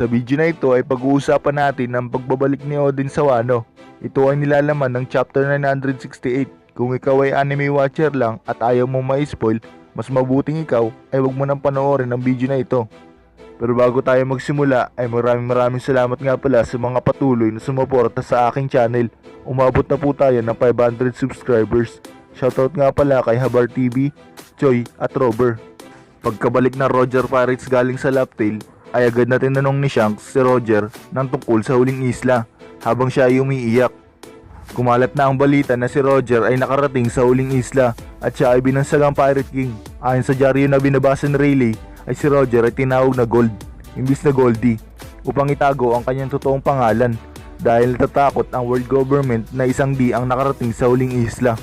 Sa video na ito ay pag-uusapan natin ang pagbabalik ni Oden sa Wano. Ito ay nilalaman ng chapter 968. Kung ikaw ay anime watcher lang at ayaw mong ma-spoil, mas mabuting ikaw ay huwag mo nang panoorin ang video na ito. Pero bago tayo magsimula ay maraming salamat nga pala sa mga patuloy na sumuporta sa aking channel. Umabot na po tayo ng 500 subscribers. Shoutout nga pala kay Habar TV, Choi at Robert. Pagkabalik na Roger Pirates galing sa Laptail, ay agad na tinanong ni Shanks si Roger ng tungkol sa huling isla habang siya ay umiiyak. Kumalat na ang balita na si Roger ay nakarating sa huling isla at siya ay binansagang Pirate King. Ayon sa dyaryo na binabasa ni Rayleigh ay si Roger ay tinawag na Gold, imbis na Goldie, upang itago ang kanyang totoong pangalan dahil natatakot ang world government na isang D ang nakarating sa huling isla.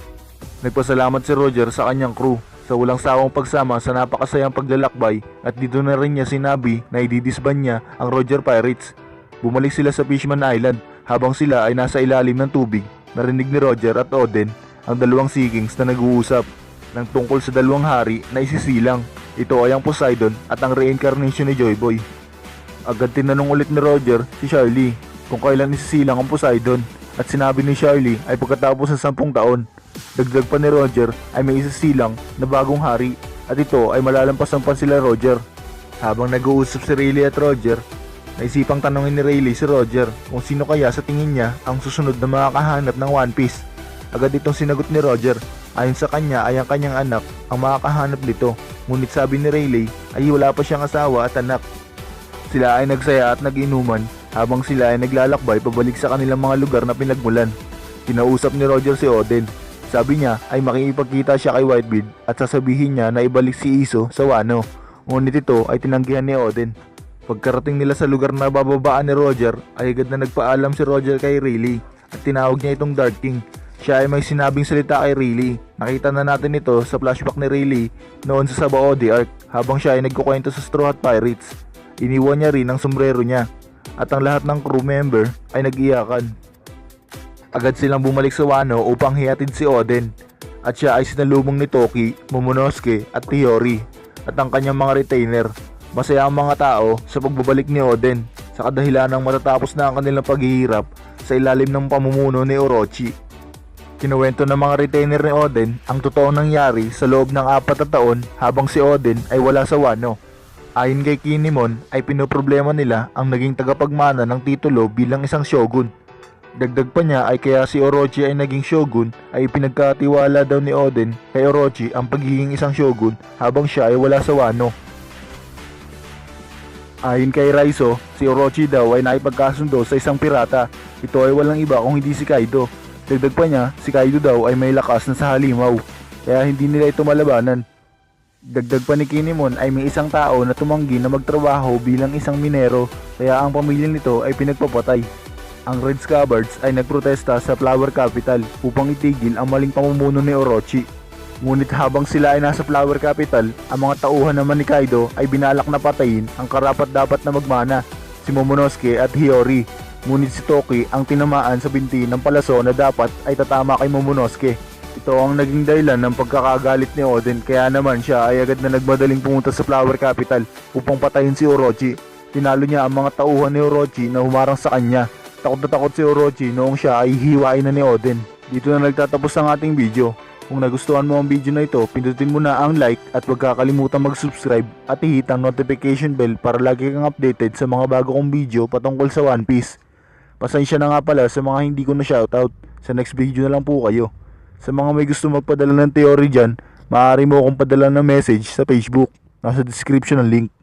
Nagpasalamat si Roger sa kanyang crew sa walang sawang pagsama sa napakasayang paglalakbay at dito na rin niya sinabi na ididisband niya ang Roger Pirates. Bumalik sila sa Fishman Island habang sila ay nasa ilalim ng tubig. Narinig ni Roger at Oden ang dalawang Sea Kings na nag-uusap ng tungkol sa dalawang hari na isisilang. Ito ay ang Poseidon at ang reincarnation ni Joy Boy. Agad tinanong ulit ni Roger si Charlie kung kailan isisilang ang Poseidon at sinabi ni Charlie ay pagkatapos ng 10 taon. Dagdag pa ni Roger ay may isisilang na bagong hari at ito ay malalampasan pa sila Roger. Habang nag-uusap si Rayleigh at Roger, naisipang tanongin ni Rayleigh si Roger kung sino kaya sa tingin niya ang susunod na makakahanap ng One Piece. Agad itong sinagot ni Roger. Ayon sa kanya ay ang kanyang anak ang makakahanap nito, ngunit sabi ni Rayleigh ay wala pa siyang asawa at anak. Sila ay nagsaya at nag-inuman habang sila ay naglalakbay pabalik sa kanilang mga lugar na pinagmulan. Kinausap ni Roger si Oden. Sabi niya ay makikipagkita siya kay Whitebeard at sasabihin niya na ibalik si Iso sa Wano, ngunit ito ay tinanggihan ni Oden. Pagkarating nila sa lugar na bababaan ni Roger ay agad na nagpaalam si Roger kay Rayleigh at tinawag niya itong Dark King. Siya ay may sinabing salita kay Rayleigh. Nakita na natin ito sa flashback ni Rayleigh noon sa Sabaody Arc habang siya ay nagkukwento sa Straw Hat Pirates. Iniwan niya rin ang sombrero niya at ang lahat ng crew member ay nag-iyakan. Agad silang bumalik sa Wano upang hihatid si Oden at siya ay sinalubong ni Toki, Momonosuke at Hiyori at ang kanyang mga retainer. Masaya ang mga tao sa pagbabalik ni Oden sa kadahilan ng matatapos na ang kanilang paghihirap sa ilalim ng pamumuno ni Orochi. Kinuwento ng mga retainer ni Oden ang totoong nangyari sa loob ng 4 na taon habang si Oden ay wala sa Wano. Ayon kay Kinemon ay pinoproblema nila ang naging tagapagmana ng titulo bilang isang shogun. Dagdag pa niya ay kaya si Orochi ay naging shogun ay pinagkatiwala daw ni Oden kay Orochi ang pagiging isang shogun habang siya ay wala sa Wano. Ayon kay Raizo, si Orochi daw ay naipagkasundo sa isang pirata. Ito ay walang iba kung hindi si Kaido. Dagdag pa niya, si Kaido daw ay may lakas na sa halimaw, kaya hindi nila ito malabanan. Dagdag pa ni Kinemon ay may isang tao na tumanggi na magtrabaho bilang isang minero, kaya ang pamilya nito ay pinagpapatay. Ang Red Scabbards ay nagprotesta sa Flower Capital upang itigil ang maling pamumuno ni Orochi. Ngunit habang sila ay nasa Flower Capital, ang mga tauhan naman ni Kaido ay binalak na patayin ang karapat-dapat na magmana, si Momonosuke at Hiyori. Ngunit si Toki ang tinamaan sa binti ng palaso na dapat ay tatama kay Momonosuke. Ito ang naging dahilan ng pagkakagalit ni Oden, kaya naman siya ay agad na nagmadaling pumunta sa Flower Capital upang patayin si Orochi. Tinalo niya ang mga tauhan ni Orochi na humarang sa kanya. Takot na takot si Orochi noong siya ay hihiwain na ni Oden. Dito na nagtatapos ang ating video. Kung nagustuhan mo ang video na ito, pindutin mo na ang like at huwag kakalimutan mag-subscribe at i-hit ang notification bell para lagi kang updated sa mga bago kong video patungkol sa One Piece. Pasensya na nga pala sa mga hindi ko na shoutout. Sa next video na lang po kayo. Sa mga may gusto magpadala ng theory dyan, maaari mo akong padala ng message sa Facebook. Nasa description ang link.